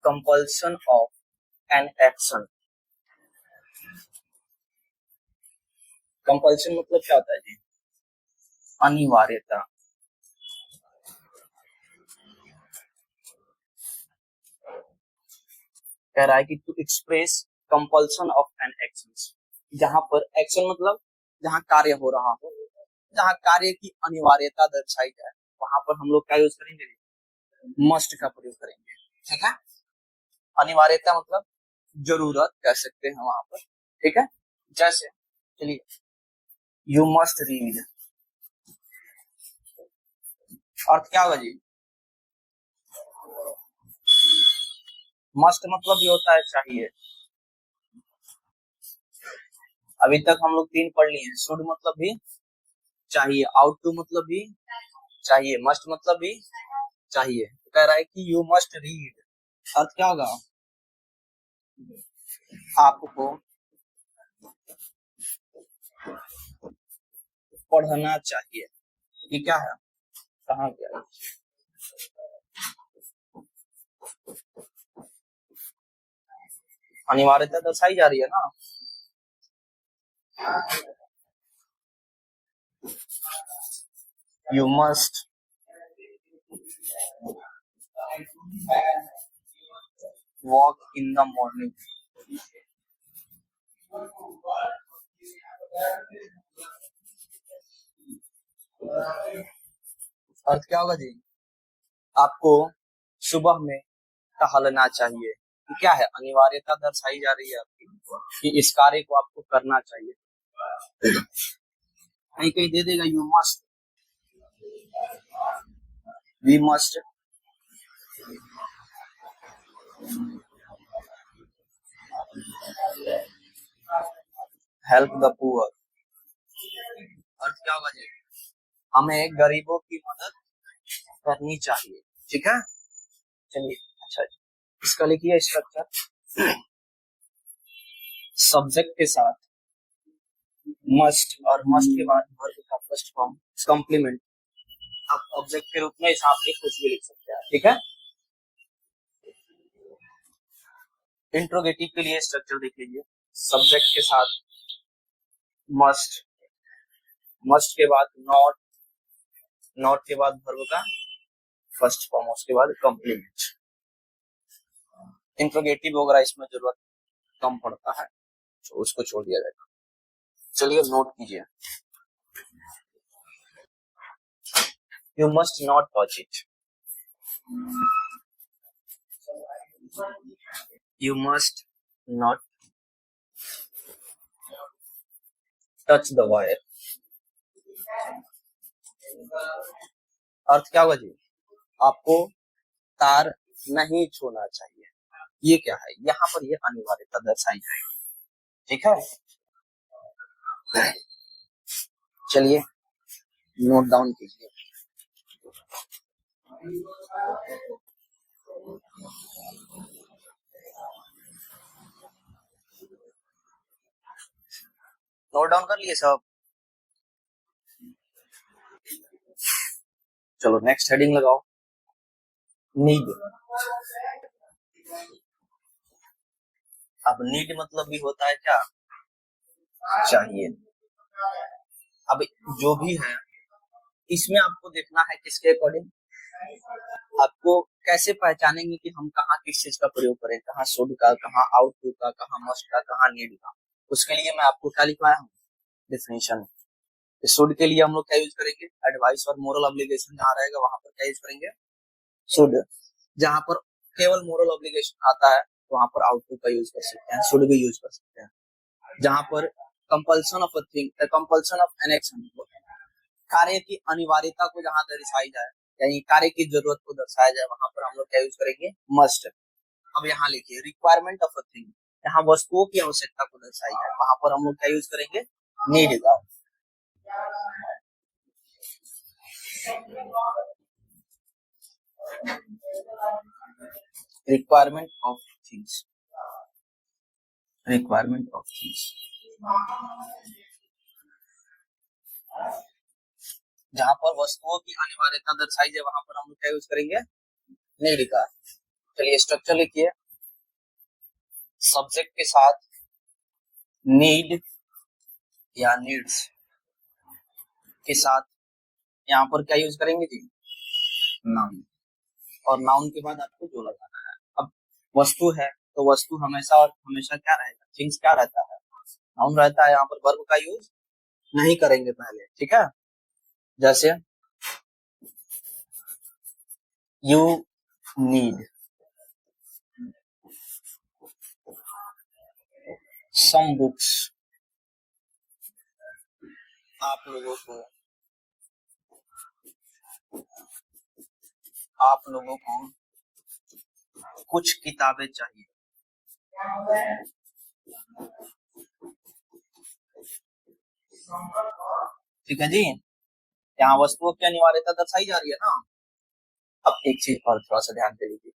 Compulsion of an action. Compulsion मतलब क्या होता है जी? अनिवार्यता। कह रहा है कि to express compulsion of an action. जहां पर एक्शन मतलब जहां कार्य हो रहा हो, जहां कार्य की अनिवार्यता दर्शाई जाए, वहां पर हम लोग क्या यूज करेंगे? मस्ट का प्रयोग करेंगे। ठीक है, अनिवार्यता मतलब जरूरत कह सकते हैं वहां पर। ठीक है, जैसे चलिए, यू मस्ट रीड, अर्थ क्या होगा जी? मस्ट मतलब भी होता है चाहिए। अभी तक हम लोग 3 पढ़ लिए हैं। शुड मतलब भी चाहिए, आउट टू मतलब भी चाहिए, मस्ट मतलब भी चाहिए। तो कह रहा है कि यू मस्ट रीड, अर्थ क्या होगा? आपको पढ़ना चाहिए। ये क्या है? कहाँ गया? अनिवार्यता दर्शाई जा रही है ना। You must walk in the morning. अर्थ क्या होगा जी? आपको सुबह में टहलना चाहिए। ये क्या है? अनिवार्यता दर्शाई जा रही है आपकी कि इस कार्य को आपको करना चाहिए। कहीं कहीं दे देगा you must, we must help the poor. अर्थ क्या होगा जी? हमें गरीबों की मदद करनी चाहिए। ठीक है, चलिए अच्छा जी, इसका लिखिए स्ट्रक्चर। सब्जेक्ट के साथ मस्ट और मस्ट के बाद वर्ब का फर्स्ट फॉर्म कॉम्प्लीमेंट। आप ऑब्जेक्ट के रूप में हिसाब से कुछ भी लिख सकते हैं। ठीक है, इंट्रोगेटिव के लिए स्ट्रक्चर देख लीजिए। सब्जेक्ट के साथ मस्ट, मस्ट के बाद नॉट, नॉट के बाद वर्ब का फर्स्ट फॉर्म, उसके बाद कॉम्प्लीमेंट। इंट्रोगेटिव वगैरह इसमें जरूरत कम पड़ता है तो उसको छोड़ दिया जाएगा। चलिए नोट कीजिए, you must not touch it, you must not touch the wire. अर्थ क्या होगा जी? आपको तार नहीं छूना चाहिए। ये क्या है? यहाँ पर ये अनिवार्यता दर्शाई जाएगी। ठीक है, चलिए नोट डाउन कीजिए। नोट डाउन कर लिए सब? चलो नेक्स्ट हेडिंग लगाओ, नीड। अब नीड मतलब भी होता है क्या? चाहिए। अब जो भी है इसमें आपको देखना है किसके अकॉर्डिंग। आपको कैसे पहचानेंगे कि हम कहाँ किस चीज का प्रयोग करें, कहाँ शुड का, कहाँ आउट टू का, कहाँ मस्ट का, कहाँ नीड का। उसके लिए मैं आपको क्या लिखवाया हूँ? डिफिनेशन। शुड के लिए हम लोग क्या यूज करेंगे? एडवाइस और मोरल ऑब्लिगेशन जहाँ रहेगा वहां पर क्या यूज करेंगे? शुड। जहां पर केवल मोरल ऑब्लिगेशन आता है तो वहां पर आउट टू का यूज कर सकते हैं, शुड भी यूज कर सकते हैं। जहां पर compulsion of a thing, compulsion of an action, कार्य की अनिवार्यता को जहां दर्शाई जाए, यानी कार्य की जरूरत को दर्शाया जाए, वहां पर हम लोग क्या यूज करेंगे? मस्ट। अब यहाँ लिखिए रिक्वायरमेंट ऑफ अ थिंग, यहाँ वस्तुओं की आवश्यकता को दर्शाई जाए, वहां पर हम लोग क्या यूज करेंगे? नीड का। Requirement of things, requirement of things. जहां पर वस्तुओं की अनिवार्यता दर्शाई जाए वहां पर हम लोग क्या यूज करेंगे? नीड का। चलिए स्ट्रक्चर लिखिए। सब्जेक्ट के साथ नीड या नीड्स के साथ यहाँ पर क्या यूज करेंगे जी? नाउन। और नाउन के बाद आपको जो लगाना है। अब वस्तु है तो वस्तु हमेशा और हमेशा क्या रहेगा? थिंग्स क्या रहता है? नाउन रहता है। यहाँ पर वर्ब का यूज नहीं करेंगे पहले, ठीक है। जैसे यू नीड सम बुक्स, आप लोगों को कुछ किताबें चाहिए। ठीक है जी। यहाँ वस्तुओं की अनिवार्यता दर्शाई जा रही है ना। अब एक चीज और थोड़ा सा ध्यान दे लीजिए।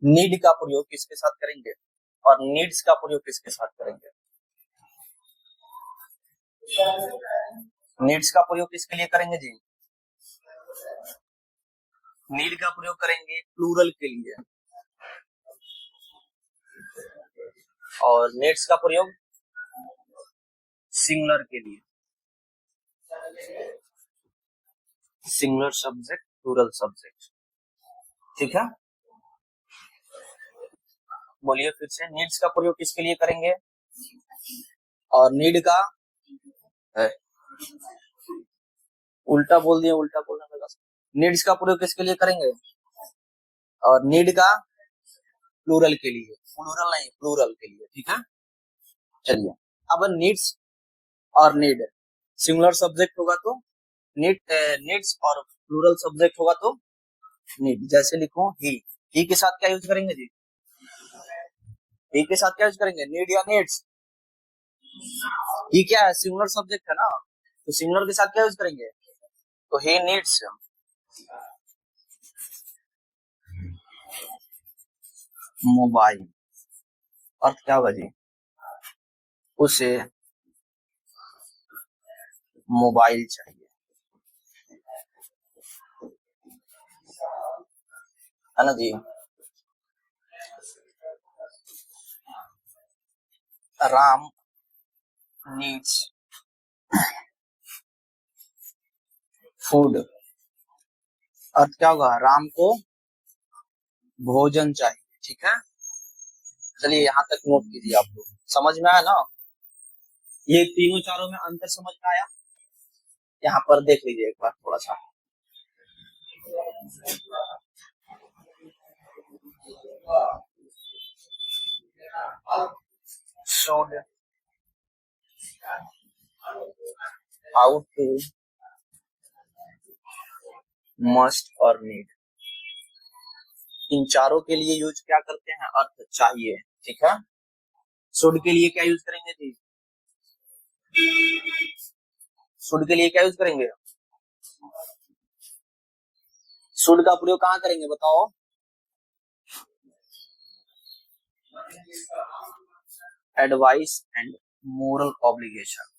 नीड का प्रयोग किसके साथ करेंगे और नीड्स का प्रयोग किसके साथ करेंगे? नीड्स का प्रयोग किसके लिए करेंगे जी? नीड का प्रयोग करेंगे प्लूरल के लिए और नीड्स का प्रयोग सिंगुलर के लिए। सिंगुलर सब्जेक्ट, प्लूरल सब्जेक्ट, ठीक है। बोलिए फिर से, नीड्स का प्रयोग किसके लिए करेंगे और नीड का है। उल्टा बोल दिए, उल्टा बोलने लगा। नीड्स का प्रयोग किसके लिए करेंगे और नीड का प्लूरल के लिए, प्लूरल नहीं प्लूरल के लिए, ठीक है। चलिए अब नीड्स और नीड सिंगुलर सब्जेक्ट होगा तो नीड्स और प्लूरल सब्जेक्ट होगा तो नीड। जैसे लिखो ही के साथ क्या यूज करेंगे जी? ही के साथ क्या यूज करेंगे? नीड या नीड्स? ही क्या है? सिंगुलर सब्जेक्ट है ना, तो सिंगुलर के साथ क्या यूज करेंगे? तो ही नीड्स मोबाइल। अर्थ क्या होगा जी? उसे मोबाइल चाहिए, है ना जी। Ram needs food. अर्थ क्या होगा? राम को भोजन चाहिए, ठीक है। चलिए यहाँ तक नोट कीजिए, आप लोग समझ में आया ना? ये तीनों चारों में अंतर समझ में आया? यहाँ पर देख लीजिए एक बार थोड़ा सा। शोड हाउ टू मस्ट और नीड, इन चारों के लिए यूज क्या करते हैं? अर्थ चाहिए, ठीक है। शुड के लिए क्या यूज करेंगे जी? शुड के लिए क्या यूज करेंगे? शुड का प्रयोग कहाँ करेंगे बताओ? Advice and moral obligation.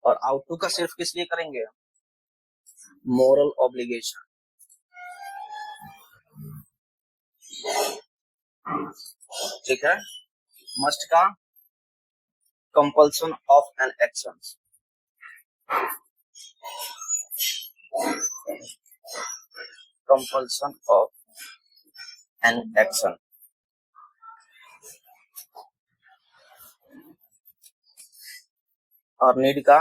और आउटलुक का सिर्फ किस लिए करेंगे? मोरल ऑब्लिगेशन, ठीक है। मस्ट का compulsion of an action, compulsion of an action. और नीड का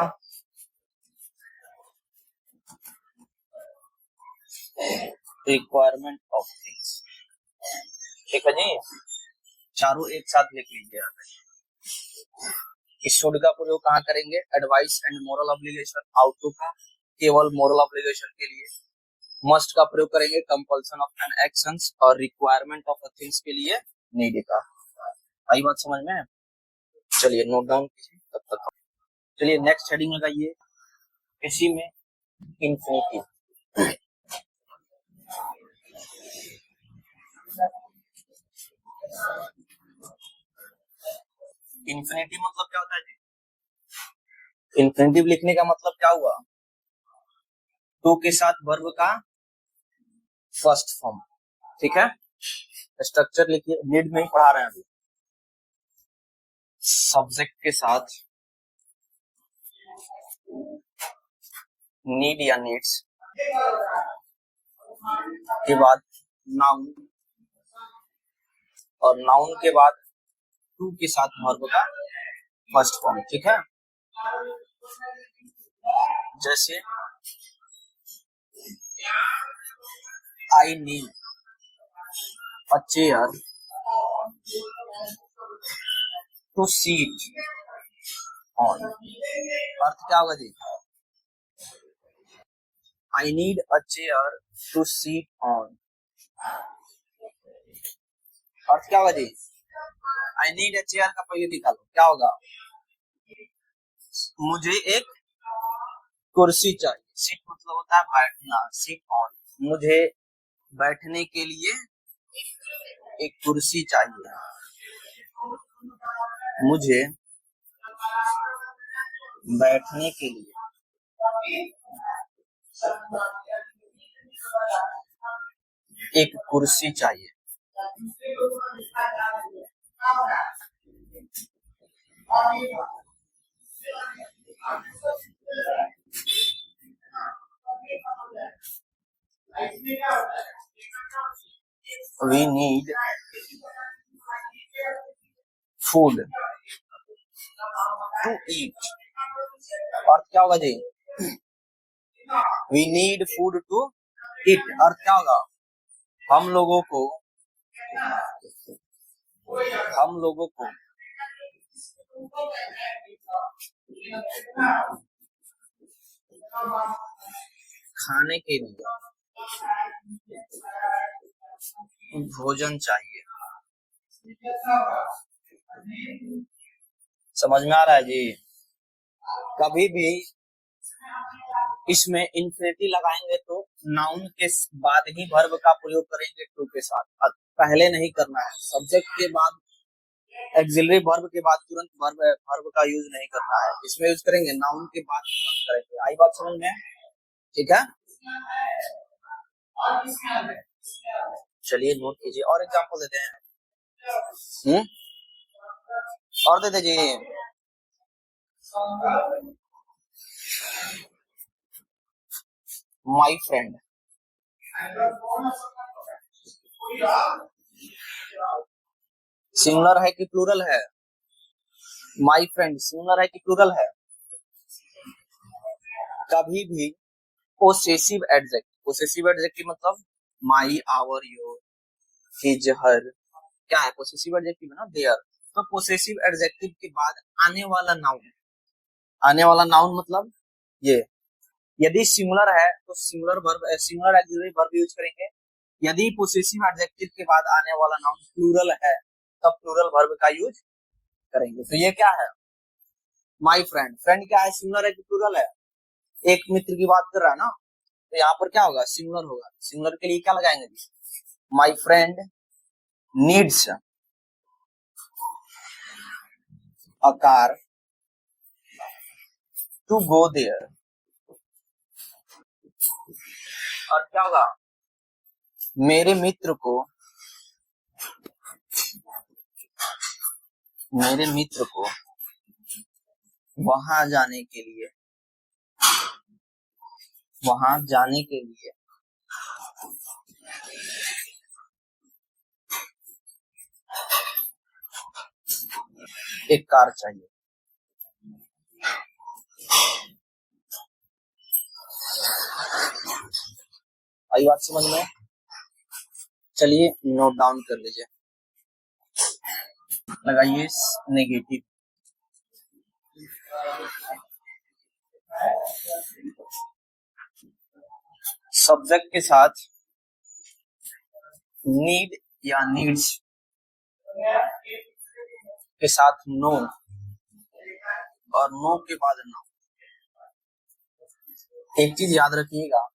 रिक्वायरमेंट ऑफ थिंग्स, ठीक है जी। चारों एक साथ लिख लीजिए। इस शुड का प्रयोग कहाँ करेंगे? Advice and moral obligation. Outlook का केवल मोरल ऑब्लिगेशन के लिए। मस्ट का प्रयोग करेंगे कंपल्सन ऑफ एन एक्शंस और रिक्वायरमेंट ऑफ थिंग्स के लिए नीड का। आई बात समझ में? चलिए नोट डाउन कीजिए तब तक। चलिए नेक्स्ट हेडिंग लगाइए, इसी में इंफिनिटी। इंफिनिटी मतलब क्या होता है जी? इंफिनिटिव लिखने का मतलब क्या हुआ? टू के साथ वर्ब का फर्स्ट फॉर्म, ठीक है। स्ट्रक्चर लिखिए, नीड में ही पढ़ा रहे हैं अभी। सब्जेक्ट के साथ नीड या नीड्स के बाद नाउन, और नाउन के बाद टू के साथ वर्ब का फर्स्ट फॉर्म, ठीक है। जैसे I need a chair to seat on, अर्थ क्या होगा जी? I need a chair to seat on, अर्थ क्या होगा जी? आई नीड अ चेयर का पहले निकालो, क्या होगा? मुझे एक कुर्सी चाहिए। सीट मतलब होता है बैठना, सीट ऑन, मुझे बैठने के लिए एक कुर्सी चाहिए। मुझे बैठने के लिए एक कुर्सी चाहिए। We need food to eat, अर्थ क्या होगा जी? We need food to eat, अर्थ क्या होगा? हम लोगों को खाने के लिए भोजन चाहिए। समझ में आ रहा है जी? कभी भी इसमें इंफिनिटी लगाएंगे तो नाउन के बाद ही वर्ब का प्रयोग करेंगे टू के साथ, पहले नहीं करना है। सब्जेक्ट के बाद एक्सिलरी वर्ब के बाद तुरंत वर्ब का यूज नहीं करना है, इसमें यूज करेंगे नाउन के बाद करेंगे। आई बात समझ में? ठीक है, चलिए नोट कीजिए और एग्जांपल देते हैं। और दे दीजिए। माई फ्रेंड, सिंगुलर है कि प्लूरल है? माई फ्रेंड सिंगुलर है कि प्लूरल है? कभी भी पोसेसिव एडजेक्टिव मतलब माई, आवर, योर, हिज, हर, क्या है? पोसेसिव एडजेक्टिव है ना, देयर। तो पोसेसिव एडजेक्टिव के बाद आने वाला नाउन मतलब ये, यदि सिंगुलर है तो सिंगुलर ऑक्सिलरी वर्ब यूज करेंगे। यदि पोसेसिव एडजेक्टिव के बाद आने वाला नाउन प्लूरल है तब प्लूरल वर्ब का यूज करेंगे। तो ये क्या है? माई फ्रेंड, फ्रेंड क्या है? सिंगुलर है कि प्लूरल है? एक मित्र की बात कर रहा है ना, तो यहाँ पर क्या होगा? सिंगुलर होगा। सिंगुलर के लिए क्या लगाएंगे? My friend needs a car to go there, और क्या होगा? मेरे मित्र को वहां जाने के लिए एक कार चाहिए। आई बात समझ में? चलिए नोट डाउन कर लीजिए, लगाइए नेगेटिव। सब्जेक्ट के साथ नीड या नीड्स के साथ नो, और नो के बाद नाउन। एक चीज याद रखिएगा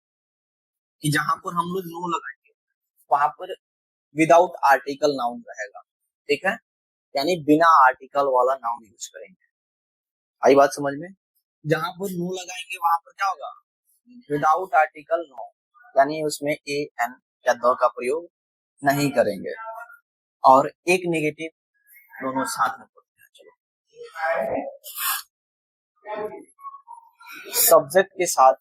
कि जहां पर हम लोग नो लगाएंगे वहां पर विदाउट आर्टिकल नाउन रहेगा, ठीक है? यानी बिना आर्टिकल वाला नाउन यूज करेंगे। आई बात समझ में? जहां पर नो लगाएंगे वहां पर क्या होगा? विदाउट आर्टिकल नो, यानी उसमें ए एन या द का प्रयोग नहीं करेंगे, और एक नेगेटिव दोनों साथ में पढ़ते हैं। चलो, सब्जेक्ट के साथ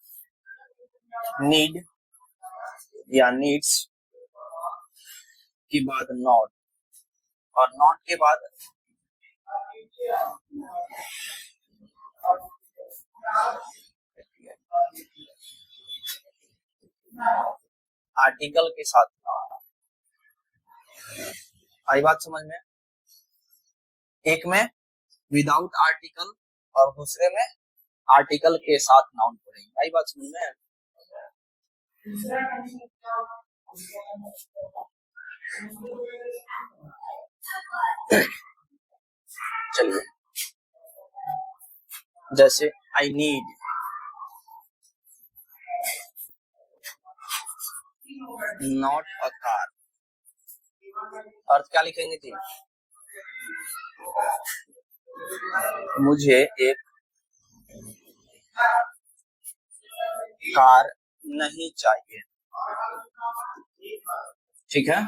नीड या नीड्स के बाद नॉट, और नॉट के बाद आर्टिकल के साथ नॉट। आई बात समझ में? एक में विदाउट आर्टिकल और दूसरे में आर्टिकल के साथ नाउन पढ़ेंगे। आई बात समझ में? चलिए, जैसे I need, not a car, अर्थ क्या लिखेंगे जी? मुझे एक कार नहीं चाहिए। ठीक है,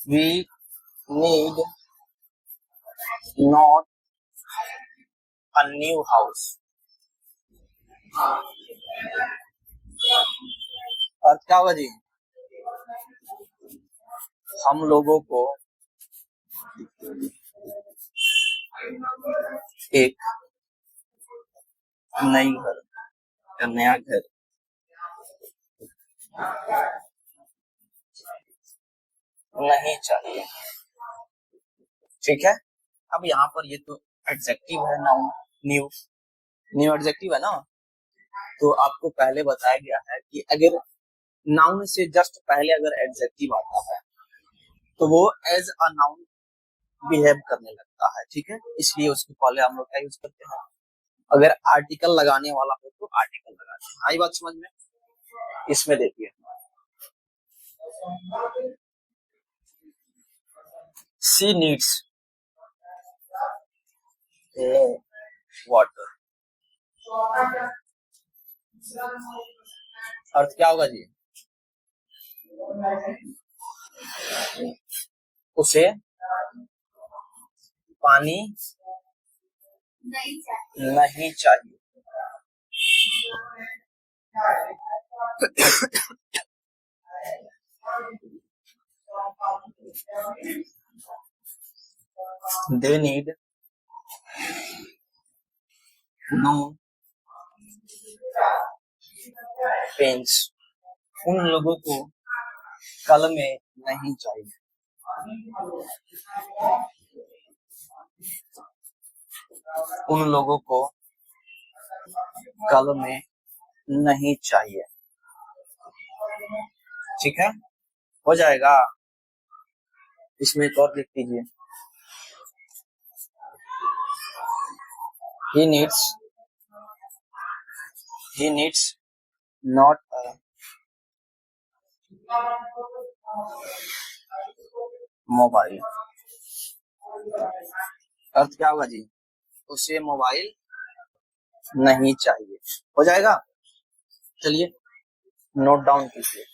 we need not a new house, अर्थ क्या होगा जी? हम लोगों को एक नई घर या नया घर नहीं चाहिए। ठीक है, अब यहाँ पर ये तो एडजेक्टिव है, नाउन न्यू, न्यू एडजेक्टिव है ना। तो आपको पहले बताया गया है कि अगर नाउन से जस्ट पहले अगर एडजेक्टिव आता है तो वो एज अ नाउन बिहेव करने लगता है। ठीक है, इसलिए उसके पहले हम लोग क्या यूज करते हैं? अगर आर्टिकल लगाने वाला हो तो आर्टिकल लगाते हैं। आई बात समझ में? इसमें देखिए, सी नीड्स वाटर, अर्थ क्या होगा जी? उसे पानी नहीं चाहिए। They need no pens, उन लोगों को कलमें नहीं चाहिए। उन लोगों को कलमें नहीं चाहिए। ठीक है, हो जाएगा। इसमें एक और लिख दीजिए, he needs not a mobile, अर्थ क्या होगा जी? उसे मोबाइल नहीं चाहिए। हो जाएगा, चलिए नोट डाउन कीजिए।